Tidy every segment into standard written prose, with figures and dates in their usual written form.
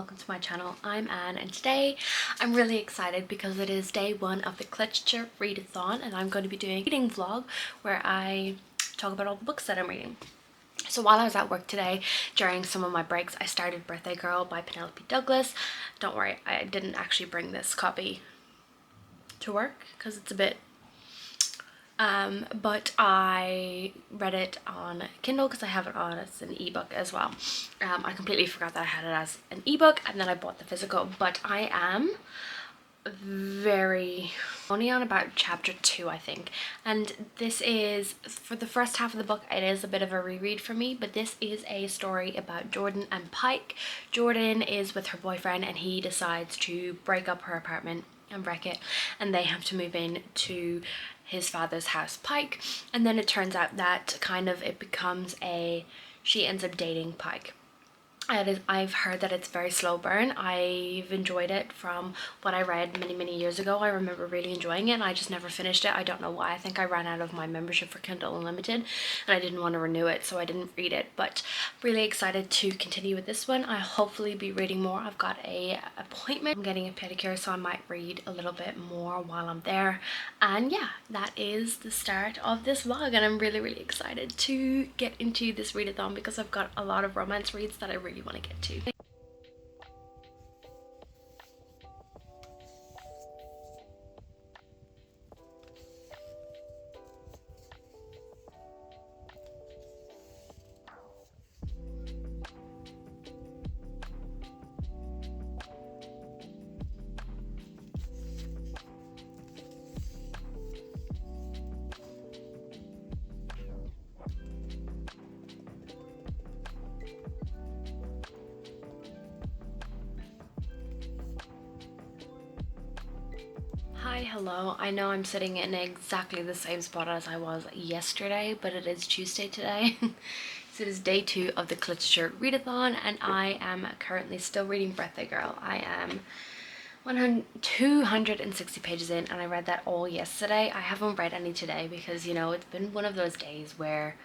welcome to my channel. I'm Anne and today I'm really excited because it is day one of the Cliterature Readathon and I'm going to be doing a reading vlog where I talk about all the books that I'm reading. So while I was at work today, during some of my breaks, I started Birthday Girl by Penelope Douglas. Don't worry, I didn't actually bring this copy to work because it's a bit but I read it on Kindle because I have it on as an ebook as well. I completely forgot that I had it as an ebook and then I bought the physical, but I am only on about chapter 2 I think, and this is, for the first half of the book, it is a bit of a reread for me, but this is a story about Jordan and Pike. Jordan is with her boyfriend and he decides to break up her apartment and wreck it, and they have to move in to his father's house, Pike, and then it turns out that it becomes she ends up dating Pike. I've heard that it's very slow burn. I've enjoyed it from what I read many years ago. I remember really enjoying it and I just never finished it. I don't know why. I think I ran out of my membership for Kindle Unlimited and I didn't want to renew it, so I didn't read it, but really excited to continue with this one. I'll hopefully be reading more. I've got a appointment. I'm getting a pedicure, so I might read a little bit more while I'm there. And yeah, that is the start of this vlog and I'm really excited to get into this readathon because I've got a lot of romance reads that I really want to get to. Hi, hello. I know I'm sitting in exactly the same spot as I was yesterday, but it is Tuesday today. So it is day 2 of the Cliterature Readathon and I am currently still reading Birthday Girl. I am 260 pages in and I read that all yesterday. I haven't read any today because, you know, it's been one of those days where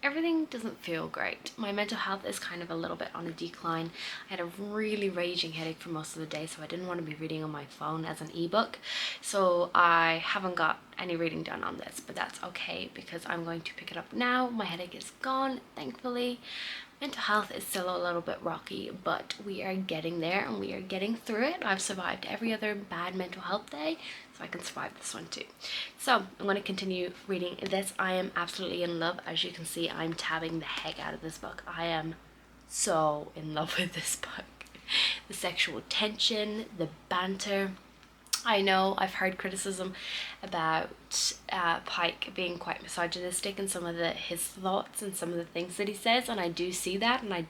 everything doesn't feel great. My mental health is kind of a little bit on a decline. I had a really raging headache for most of the day, so I didn't want to be reading on my phone as an ebook. So I haven't got any reading done on this, but that's okay because I'm going to pick it up now. My headache is gone, thankfully. Mental health is still a little bit rocky, but we are getting there and we are getting through it. I've survived every other bad mental health day, so I can survive this one too. So I'm going to continue reading this. I am absolutely in love. As you can see, I'm tabbing the heck out of this book. I am so in love with this book. The sexual tension, the banter. I know I've heard criticism about Pike being quite misogynistic in some of his thoughts and some of the things that he says, and I do see that, and I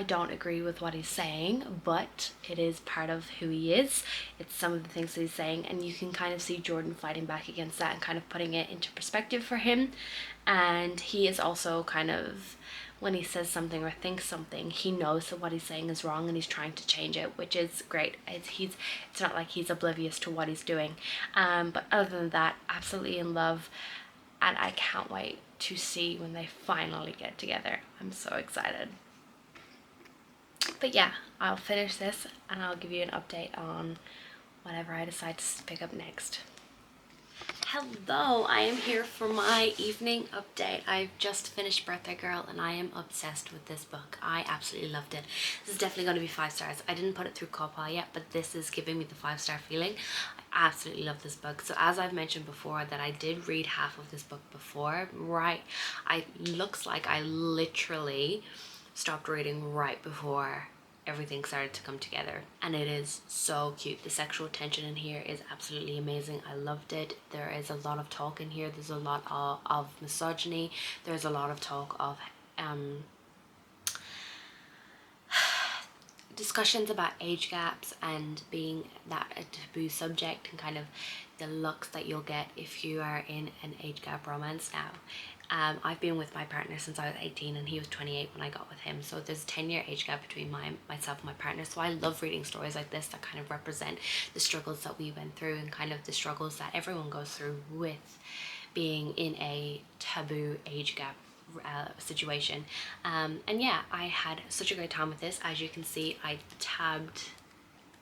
don't agree with what he's saying, but it is part of who he is. It's some of the things that he's saying, and you can kind of see Jordan fighting back against that and kind of putting it into perspective for him. And he is also kind of, when he says something or thinks something, he knows that what he's saying is wrong and he's trying to change it, which is great. It's not like he's oblivious to what he's doing. But other than that, absolutely in love, and I can't wait to see when they finally get together. I'm so excited. But yeah, I'll finish this and I'll give you an update on whatever I decide to pick up next. Hello, I am here for my evening update. I've just finished Birthday Girl and I am obsessed with this book. I absolutely loved it. This is definitely going to be 5 stars. I didn't put it through Copal yet, but this is giving me the 5-star feeling. I absolutely love this book. So as I've mentioned before, that I did read half of this book before, looks like I literally stopped reading right before everything started to come together, and it is so cute. The sexual tension in here is absolutely amazing. I loved it. There is a lot of talk in here. There's a lot of misogyny. There's a lot of talk of discussions about age gaps and being that a taboo subject, and kind of the looks that you'll get if you are in an age gap romance. Now I've been with my partner since I was 18 and he was 28 when I got with him, so there's a 10-year age gap between myself and my partner. So I love reading stories like this that kind of represent the struggles that we went through and kind of the struggles that everyone goes through with being in a taboo age gap situation. And yeah, I had such a great time with this. As you can see, I tabbed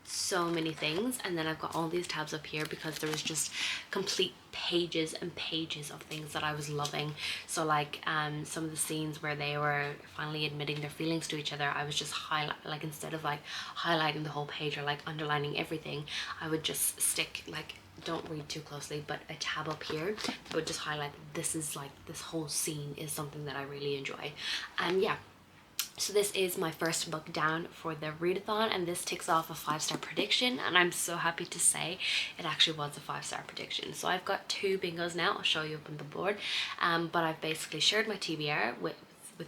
so many things, and then I've got all these tabs up here because there was just complete pages and pages of things that I was loving. So like some of the scenes where they were finally admitting their feelings to each other, I was just like instead of like highlighting the whole page or like underlining everything, I would just stick like, don't read too closely, but a tab up here that would just highlight this is like, this whole scene is something that I really enjoy. And yeah, so this is my first book down for the readathon, and this ticks off a 5-star prediction, and I'm so happy to say it actually was a 5-star prediction. So I've got 2 bingos now, I'll show you up on the board, but I've basically shared my TBR with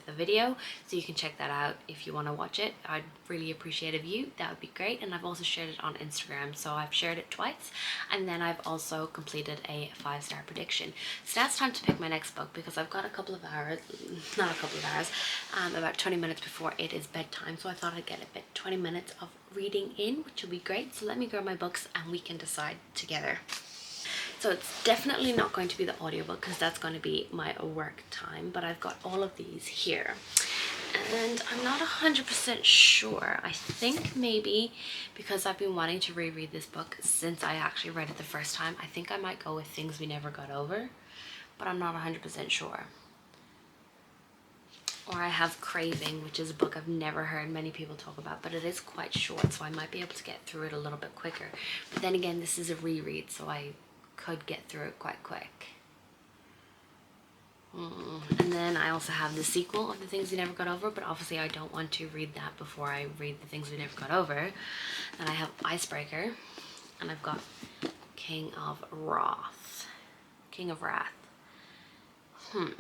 the video, so you can check that out if you want to watch it. I'd really appreciate a view, that would be great. And I've also shared it on Instagram, so I've shared it twice, and then I've also completed a 5-star prediction. So now it's time to pick my next book, because I've got a couple of hours, not a couple of hours, about 20 minutes before it is bedtime, so I thought I'd get a bit 20 minutes of reading in, which will be great. So let me grab my books and we can decide together. So it's definitely not going to be the audiobook because that's going to be my work time, but I've got all of these here. And I'm not 100% sure. I think maybe because I've been wanting to reread this book since I actually read it the first time, I think I might go with Things We Never Got Over, but I'm not 100% sure. Or I have Craving, which is a book I've never heard many people talk about, but it is quite short, so I might be able to get through it a little bit quicker. But then again, this is a reread, so I could get through it quite quick. And then I also have the sequel of The Things We Never Got Over, but obviously I don't want to read that before I read The Things We Never Got Over. Then I have Icebreaker, and I've got King of Wrath. King of Wrath. I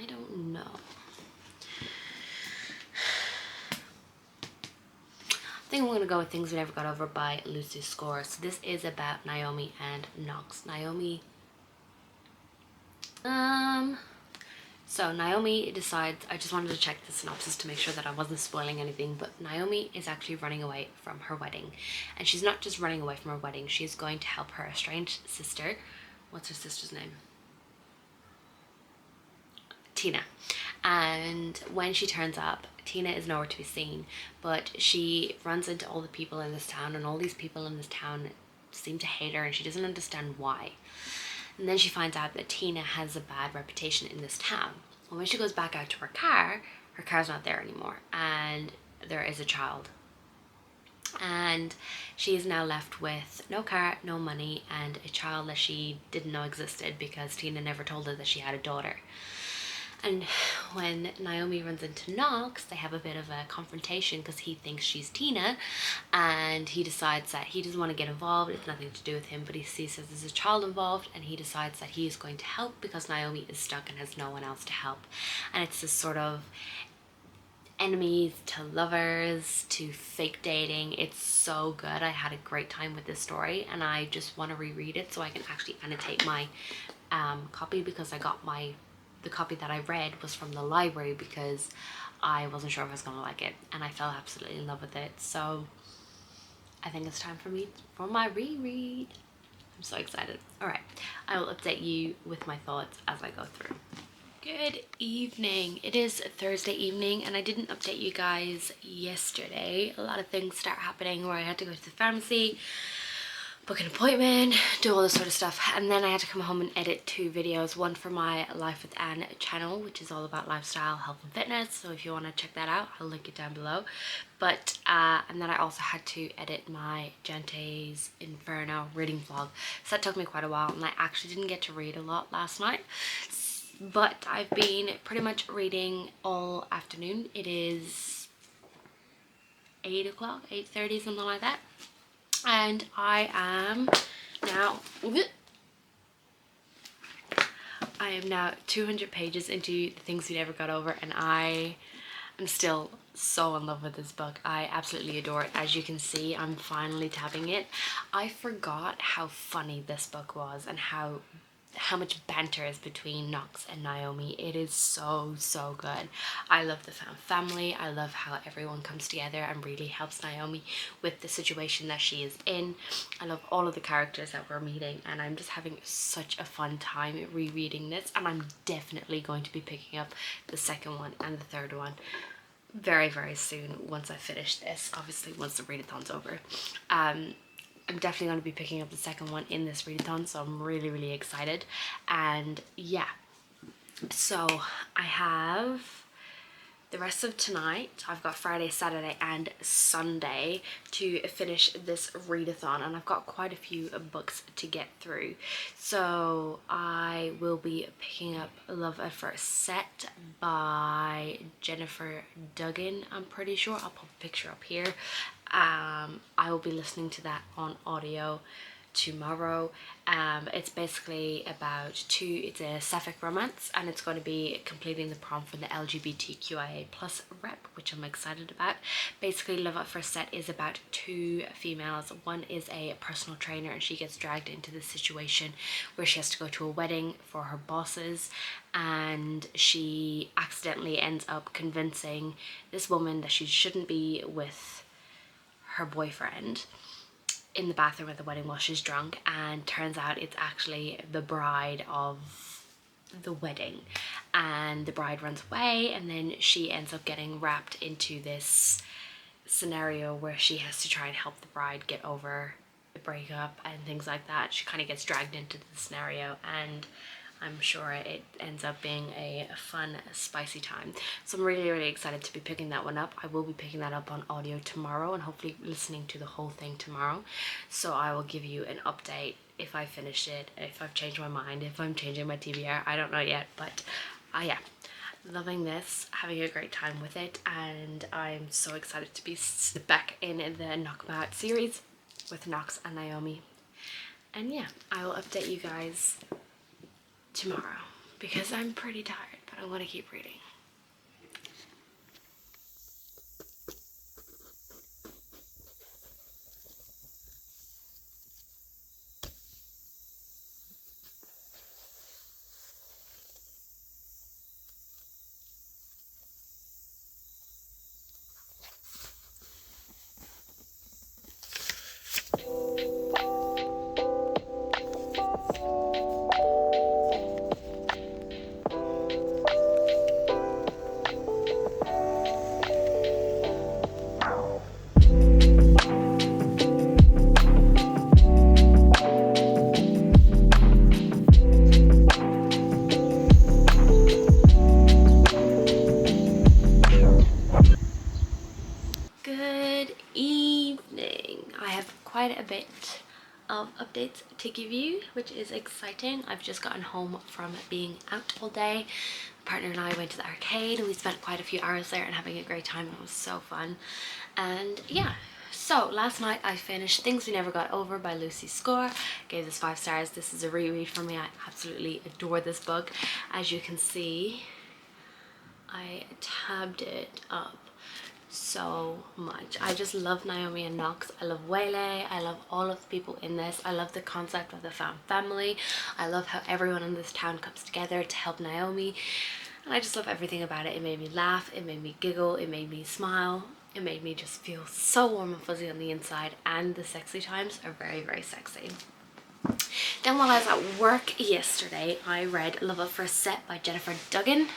don't know. I think I'm going to go with Things We Never Got Over by Lucy Score. So this is about Naomi and Knox. So Naomi decides, I just wanted to check the synopsis to make sure that I wasn't spoiling anything, but Naomi is actually running away from her wedding. And she's not just running away from her wedding, she's going to help her estranged sister. What's her sister's name? Tina. And when she turns up, Tina is nowhere to be seen, but she runs into all the people in this town, and all these people in this town seem to hate her, and she doesn't understand why. And then she finds out that Tina has a bad reputation in this town. And when she goes back out to her car's not there anymore, and there is a child. And she is now left with no car, no money, and a child that she didn't know existed because Tina never told her that she had a daughter. And when Naomi runs into Knox, they have a bit of a confrontation because he thinks she's Tina, and he decides that he doesn't want to get involved. It's nothing to do with him, but he sees that there's a child involved, and he decides that he is going to help because Naomi is stuck and has no one else to help. And it's this sort of enemies to lovers to fake dating. It's so good. I had a great time with this story, and I just want to reread it so I can actually annotate my copy, because I got the copy that I read was from the library because I wasn't sure if I was going to like it, and I fell absolutely in love with it. So I think it's time for my reread. I'm so excited. Alright, I will update you with my thoughts as I go through. Good evening. It is Thursday evening, and I didn't update you guys yesterday. A lot of things start happening where I had to go to the pharmacy, book an appointment, do all this sort of stuff, and then I had to come home and edit 2 videos, one for my Life with Anne channel, which is all about lifestyle, health and fitness, so if you want to check that out, I'll link it down below. But and then I also had to edit my Gente's Inferno reading vlog, so that took me quite a while, and I actually didn't get to read a lot last night, but I've been pretty much reading all afternoon. It is 8 o'clock, 8:30, something like that. And I am now 200 pages into The Things We Never Got Over, and I am still so in love with this book. I absolutely adore it. As you can see, I'm finally tabbing it. I forgot how funny this book was and how how much banter is between Nox and Naomi. It is so good. I love the family. I love how everyone comes together and really helps Naomi with the situation that she is in. I love all of the characters that we're meeting, and I'm just having such a fun time rereading this, and I'm definitely going to be picking up the second one and the third one very soon once I finish this, obviously once the readathon's over. I'm definitely going to be picking up the second one in this readathon, so I'm really excited. And yeah, so I have the rest of tonight. I've got Friday, Saturday and Sunday to finish this readathon, and I've got quite a few books to get through. So I will be picking up Love at First Set by Jennifer Duggan, I'm pretty sure. I'll put a picture up here. I will be listening to that on audio tomorrow. It's basically about it's a sapphic romance, and it's going to be completing the prompt for the LGBTQIA plus rep, which I'm excited about. Basically, Love at First Set is about two females. One is a personal trainer, and she gets dragged into this situation where she has to go to a wedding for her bosses, and she accidentally ends up convincing this woman that she shouldn't be with her boyfriend in the bathroom at the wedding while she's drunk, and turns out it's actually the bride of the wedding, and the bride runs away, and then she ends up getting wrapped into this scenario where she has to try and help the bride get over the breakup and things like that. She kind of gets dragged into the scenario, and I'm sure it ends up being a fun, spicy time. So I'm really excited to be picking that one up. I will be picking that up on audio tomorrow and hopefully listening to the whole thing tomorrow. So I will give you an update if I finish it, if I've changed my mind, if I'm changing my TBR. I don't know yet, but yeah. Loving this, having a great time with it, and I'm so excited to be back in the Knock 'Em Out series with Nox and Naomi. And yeah, I will update you guys tomorrow because I'm pretty tired, but I want to keep reading. Good evening. I have quite a bit of updates to give you, which is exciting. I've just gotten home from being out all day. My partner and I went to the arcade, and we spent quite a few hours there and having a great time. It was so fun. And yeah, so last night I finished Things We Never Got Over by Lucy Score. Gave this 5 stars. This is a reread for me. I absolutely adore this book. As you can see, I tabbed it up so much. I just love Naomi and Nox. I love Waylay. I love all of the people in this. I love the concept of the family. I love how everyone in this town comes together to help Naomi, and I just love everything about it. It made me laugh, it made me giggle, it made me smile, it made me just feel so warm and fuzzy on the inside, and the sexy times are very sexy. Then while I was at work yesterday, I read Love at First Set by Jennifer Duggan,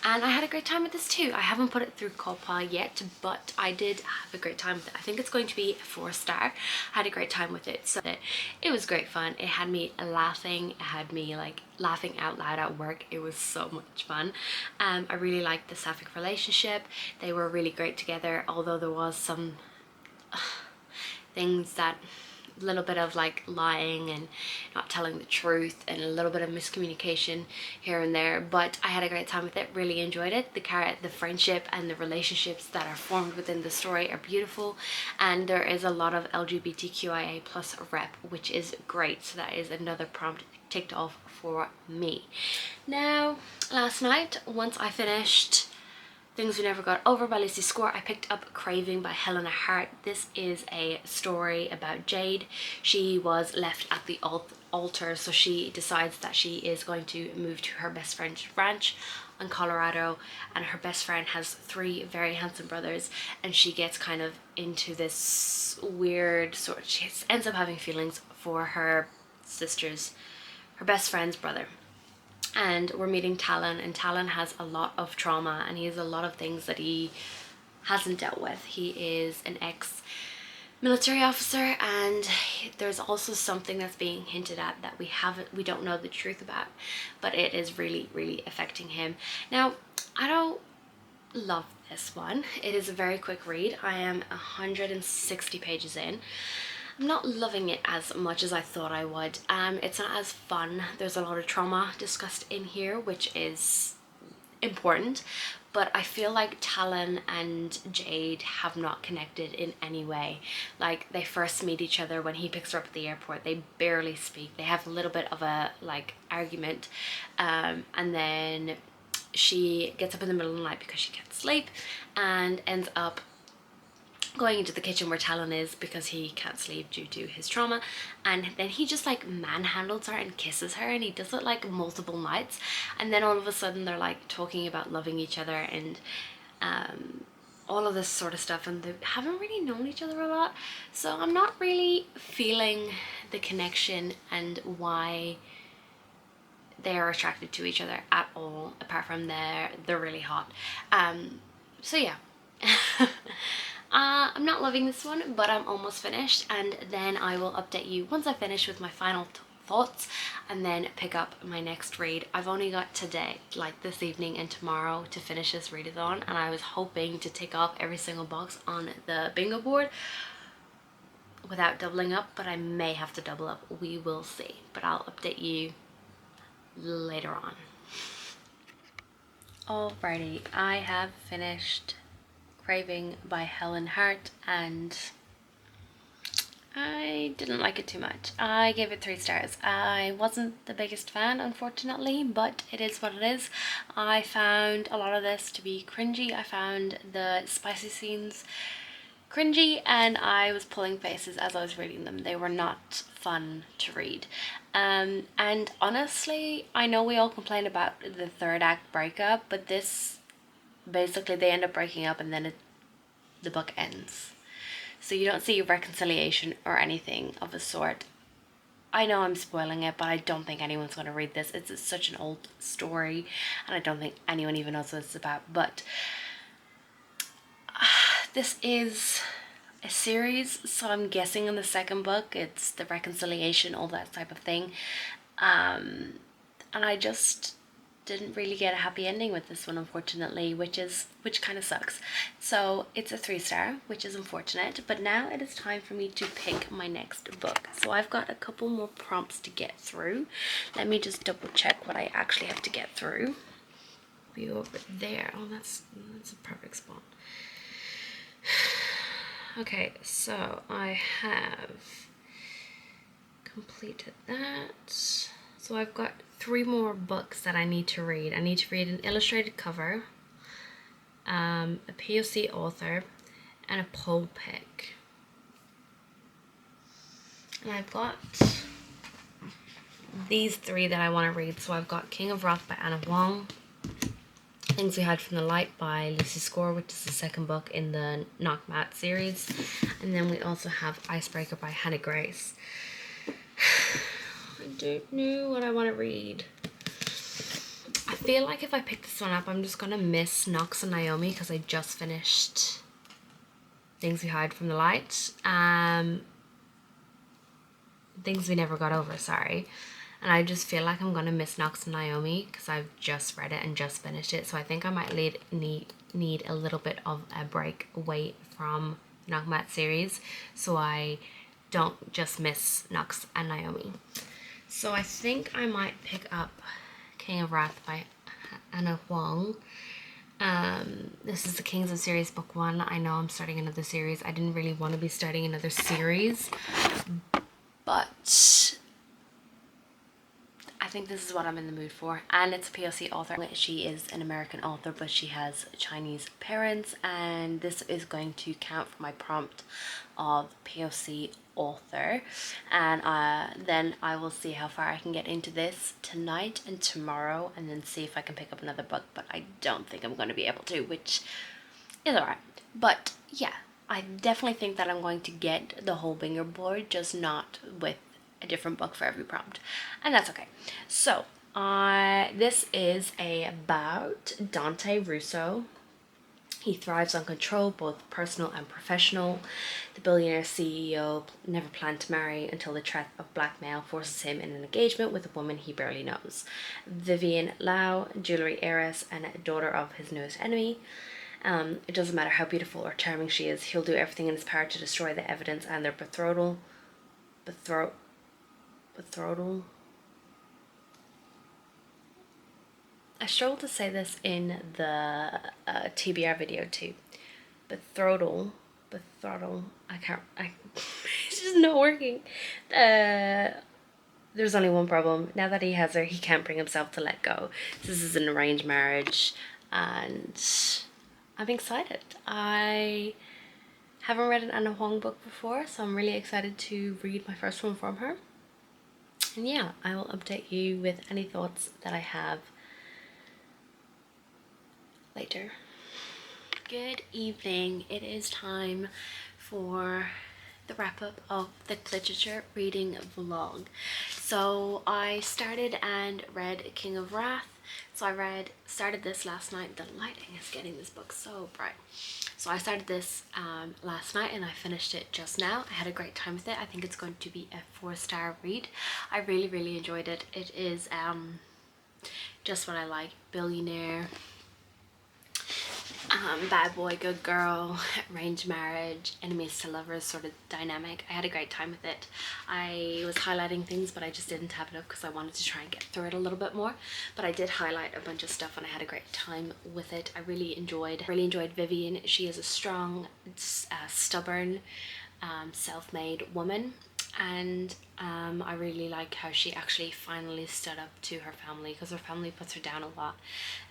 and I had a great time with this too. I haven't put it through COPA yet, but I did have a great time with it. I think it's going to be a 4-star. I had a great time with it. So it was great fun. It had me laughing. It had me like laughing out loud at work. It was so much fun. I really liked the sapphic relationship. They were really great together, although there was some things that little bit of like lying and not telling the truth and a little bit of miscommunication here and there, but I had a great time with it. Really enjoyed it. The friendship and the relationships that are formed within the story are beautiful, and there is a lot of LGBTQIA plus rep, which is great. So that is another prompt ticked off for me. Now last night, once I finished Things We Never Got Over by Lucy Score. I picked up Craving by Helena Hart. This is a story about Jade. She was left at the altar, so she decides that she is going to move to her best friend's ranch in Colorado, and her best friend has 3 very handsome brothers, and she gets kind of into this weird sort, she ends up having feelings for her sister's, her best friend's brother. And we're meeting Talon, and Talon has a lot of trauma, and he has a lot of things that he hasn't dealt with. He is an ex-military officer, and there's also something that's being hinted at that we don't know the truth about, but it is really affecting him. Now, I don't love this one. It is a very quick read. I am 160 pages in. I'm not loving it as much as I thought I would. It's not as fun. There's a lot of trauma discussed in here, which is important, but I feel like Talon and Jade have not connected in any way. Like, they first meet each other when he picks her up at the airport. They barely speak. They have a little bit of a argument, and then she gets up in the middle of the night because she can't sleep and ends up going into the kitchen where Talon is because he can't sleep due to his trauma, and then he just like manhandles her and kisses her, and he does it like multiple nights, and then all of a sudden they're like talking about loving each other and all of this sort of stuff, and they haven't really known each other a lot, so I'm not really feeling the connection and why they are attracted to each other at all, apart from they're really hot. So yeah. I'm not loving this one, but I'm almost finished, and then I will update you once I finish with my final thoughts, and then pick up my next read. I've only got today, like this evening and tomorrow, to finish this readathon, and I was hoping to tick off every single box on the bingo board without doubling up, but I may have to double up. We will see, but I'll update you later on. Alrighty, I have finished Craving by Helen Hart, and I didn't like it too much. I gave it 3 stars. I wasn't the biggest fan, unfortunately, but it is what it is. I found a lot of this to be cringy. I found the spicy scenes cringy, and I was pulling faces as I was reading them. They were not fun to read. And honestly, I know we all complain about the 3rd act breakup, but this, basically they end up breaking up and then the book ends. So you don't see a reconciliation or anything of the sort. I know I'm spoiling it, but I don't think anyone's going to read this. It's such an old story, and I don't think anyone even knows what it's about. But this is a series, so I'm guessing in the 2nd book it's the reconciliation, all that type of thing. And I just didn't really get a happy ending with this one, unfortunately, which kind of sucks. So it's a 3-star, which is unfortunate, but now it is time for me to pick my next book. So I've got a couple more prompts to get through. Let me just double check what I actually have to get through. Be over there. Oh, that's a perfect spot. Okay, so I have completed that. So I've got 3 more books that I need to read. I need to read an illustrated cover, a POC author, and a poll pick. And I've got these 3 that I want to read. So I've got King of Wrath by Anna Wong, Things We Hide from the Light by Lucy Score, which is the 2nd book in the Knock Mat series. And then we also have Icebreaker by Hannah Grace. I don't know what I want to read. I feel like if I pick this one up, I'm just going to miss Nox and Naomi because I just finished Things We Hide from the Light. Things We Never Got Over, sorry. And I just feel like I'm going to miss Nox and Naomi because I've just read it and just finished it. So I think I might need a little bit of a break away from the Knock Mat series so I don't just miss Nox and Naomi. So I think I might pick up King of Wrath by Anna Wong. This is the Kings of Series book 1. I know I'm starting another series. I didn't really want to be starting another series, but I think this is what I'm in the mood for. And it's a POC author. She is an American author, but she has Chinese parents, and this is going to count for my prompt of POC author. And then I will see how far I can get into this tonight and tomorrow, and then see if I can pick up another book. But I don't think I'm going to be able to, which is alright. But yeah, I definitely think that I'm going to get the whole bingo board, just not with a different book for every prompt, and that's okay. So this is about Dante Russo. He thrives on control, both personal and professional. The billionaire CEO never planned to marry until the threat of blackmail forces him in an engagement with a woman he barely knows. Vivian Lau, jewelry heiress and daughter of his newest enemy. It doesn't matter how beautiful or charming she is, he'll do everything in his power to destroy the evidence and their betrothal. I struggle to say this in the TBR video too. Betrothal. It's just not working. There's only one problem. Now that he has her, he can't bring himself to let go. This is an arranged marriage, and I'm excited. I haven't read an Anna Huang book before, so I'm really excited to read my first one from her. And yeah, I will update you with any thoughts that I have later. Good evening. It is time for the wrap up of the Cliterature reading vlog. So I started and read King of Wrath. So I started this last night. The lighting is getting this book so bright. So I started this last night and I finished it just now. I had a great time with it. I think it's going to be a 4-star read. I really enjoyed it. It is just what I like. Billionaire, bad boy, good girl, arranged marriage, enemies to lovers sort of dynamic. I had a great time with it. I was highlighting things, but I just didn't have it up because I wanted to try and get through it a little bit more. But I did highlight a bunch of stuff and I had a great time with it. I really enjoyed Vivian. She is a strong, stubborn, self-made woman. And I really like how she actually finally stood up to her family, because her family puts her down a lot,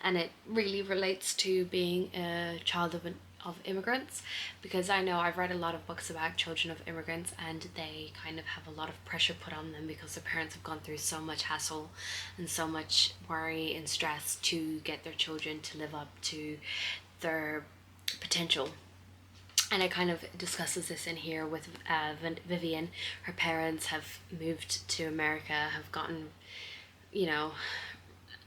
and it really relates to being a child of immigrants, because I know I've read a lot of books about children of immigrants and they kind of have a lot of pressure put on them because their parents have gone through so much hassle and so much worry and stress to get their children to live up to their potential. And it kind of discusses this in here with Vivian. Her parents have moved to America, have gotten, you know,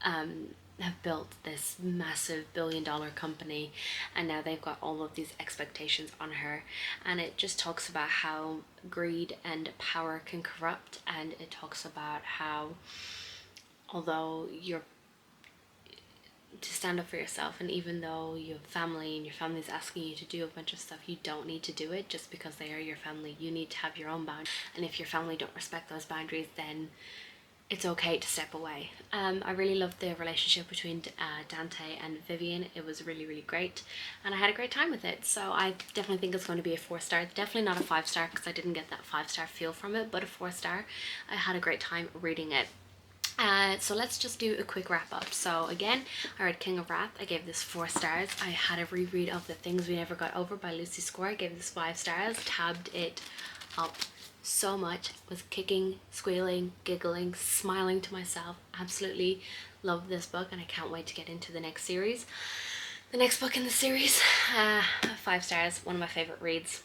have built this massive billion-dollar company, and now they've got all of these expectations on her. And it just talks about how greed and power can corrupt, and it talks about how although you're to stand up for yourself, and even though you have family and your family's asking you to do a bunch of stuff, you don't need to do it just because they are your family. You need to have your own boundaries, and if your family don't respect those boundaries, then it's okay to step away. I really loved the relationship between Dante and Vivian. It was really great, and I had a great time with it. So I definitely think it's going to be a 4-star. Definitely not a 5-star because I didn't get that 5-star feel from it, but a 4-star. I had a great time reading it. So let's just do a quick wrap up. So again, I read King of Wrath. I gave this 4 stars. I had a reread of The Things We Never Got Over by Lucy Score. I gave this 5 stars. Tabbed it up so much. Was kicking, squealing, giggling, smiling to myself. Absolutely love this book, and I can't wait to get into the next series. The next book in the series, 5 stars. One of my favorite reads.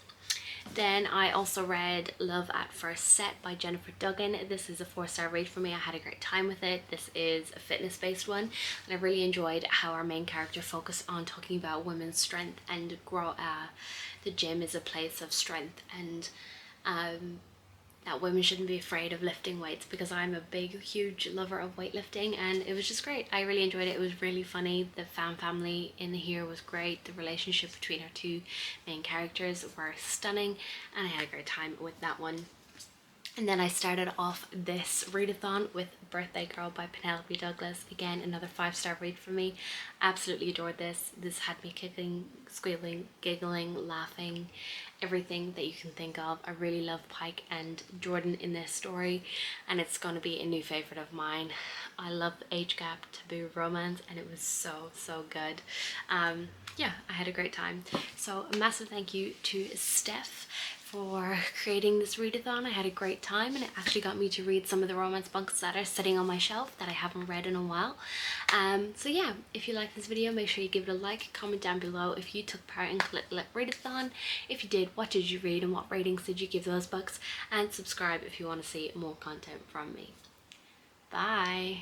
Then I also read Love at First Set by Jennifer Duggan. This is a 4-star read for me. I had a great time with it. This is a fitness-based one, and I really enjoyed how our main character focused on talking about women's strength and the gym is a place of strength, and that women shouldn't be afraid of lifting weights, because I'm a big, huge lover of weightlifting, and it was just great. I really enjoyed it. It was really funny. The family in here was great. The relationship between our 2 main characters were stunning, and I had a great time with that one. And then I started off this readathon with Birthday Girl by Penelope Douglas. Again, another 5-star read for me. Absolutely adored this. This had me kicking, squealing, giggling, laughing, everything that you can think of. I really love Pike and Jordan in this story, and it's going to be a new favorite of mine. I love the age gap taboo romance, and it was so good. Yeah, I had a great time. So a massive thank you to Steph for creating this readathon. I had a great time, and it actually got me to read some of the romance books that are sitting on my shelf that I haven't read in a while. So yeah, if you like this video, make sure you give it a like, comment down below if you took part in Readathon. If you did, what did you read and what ratings did you give those books, and subscribe if you want to see more content from me. Bye.